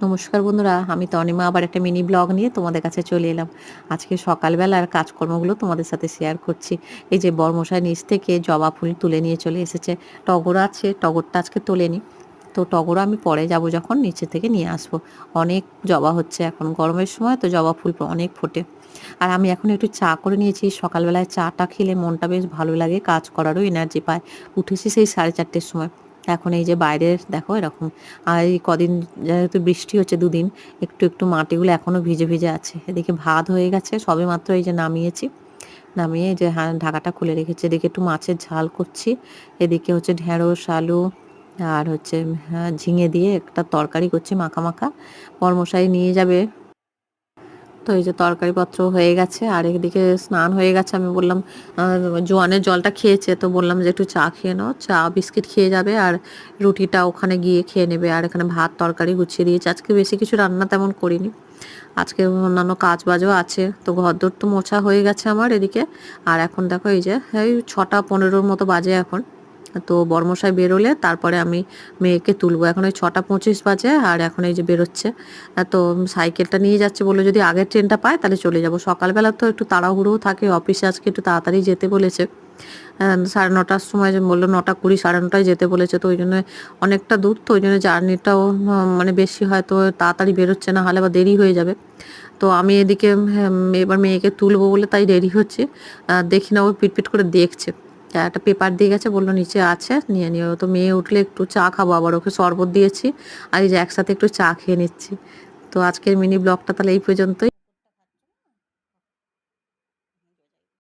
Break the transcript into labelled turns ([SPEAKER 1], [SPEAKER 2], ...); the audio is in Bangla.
[SPEAKER 1] নমস্কার বন্ধুরা, আমি তনিমা আবার একটা মিনি ব্লগ নিয়ে তোমাদের কাছে চলে এলাম। আজকে সকালবেলার কাজকর্মগুলো তোমাদের সাথে শেয়ার করছি। এই যে বরমশাই নিচ থেকে জবা ফুল তুলে নিয়ে চলে এসেছে। টগর আছে, টগরটা আজকে তোলেনি। তো টগরও আমি পরে যাব যখন নিচে থেকে নিয়ে আসবো। অনেক জবা হচ্ছে এখন গরমের সময়, তো জবা ফুল অনেক ফোটে। আর আমি এখন একটু চা করে নিয়েছি। সকালবেলায় চাটা খেলে মনটা বেশ ভালো লাগে, কাজ করারও এনার্জি পায়। উঠেছি সেই 4:30-র সময়। এখন এই যে বাইরের দেখো এরকম। আর এই কদিন যেহেতু বৃষ্টি হচ্ছে 2 দিন, একটু একটু মাটিগুলো এখনো ভিজে ভিজে আছে। এদিকে ভাত হয়ে গেছে, সবেমাত্র এই যে নামিয়েছি। নামিয়ে এই যে ঢাকাটা খুলে রেখেছি। এদিকে একটু মাছের ঝাল করছি। এদিকে হচ্ছে ঢেঁড়স, আলু আর হচ্ছে ঝিঙে দিয়ে একটা তরকারি করছি মাখা মাখা। বরমশাই নিয়ে যাবে। তো এই যে তরকারিপত্র হয়ে গেছে আর এদিকে স্নান হয়ে গেছে। আমি বললাম জোয়ানের জলটা খেয়েছে, তো বললাম যে একটু চা খেয়ে নাও, চা বিস্কিট খেয়ে যাবে আর রুটিটা ওখানে গিয়ে খেয়ে নেবে। আর এখানে ভাত তরকারি গুছিয়ে দিয়েছে। আজকে বেশি কিছু রান্না তেমন করিনি, আজকে অন্যান্য কাজ বাজও আছে। তো ঘরদোর তো মোছা হয়ে গেছে আমার এদিকে। আর এখন দেখো এই যে এই 6:15-র মতো বাজে এখন। তো বরমশাই বেরোলে তারপরে আমি মেয়েকে তুলবো। এখন ওই 6:25 বাজে আর এখন এই যে বেরোচ্ছে। তো সাইকেলটা নিয়ে যাচ্ছে, বললো যদি আগের ট্রেনটা পায় তাহলে চলে যাব। সকালবেলা তো একটু তাড়াহুড়োও থাকে, অফিসে আজকে একটু তাড়াতাড়ি যেতে বলেছে। 9:30-র সময় যে বললো 9:20 9:30টায় যেতে বলেছে। তো ওই জন্য অনেকটা দূর, তো ওই জন্য জার্নিটাও মানে বেশি হয়, তো তাড়াতাড়ি বেরোচ্ছে, না হলে আবার দেরি হয়ে যাবে। তো আমি এদিকে এবার মেয়েকে তুলবো বলে তাই দেরি হচ্ছে। দেখি না ও পিটপিট করে দেখছে। একটা পেপার দিয়ে গেছে, বললো নিচে আছে নিয়ে নিও। তো মেয়ে উঠলে একটু চা খাবো, আবার ওকে শরবত দিয়েছি। আর এই যে একসাথে একটু চা খেয়ে নিচ্ছি। তো আজকের মিনি ব্লগটা তাহলে এই পর্যন্তই।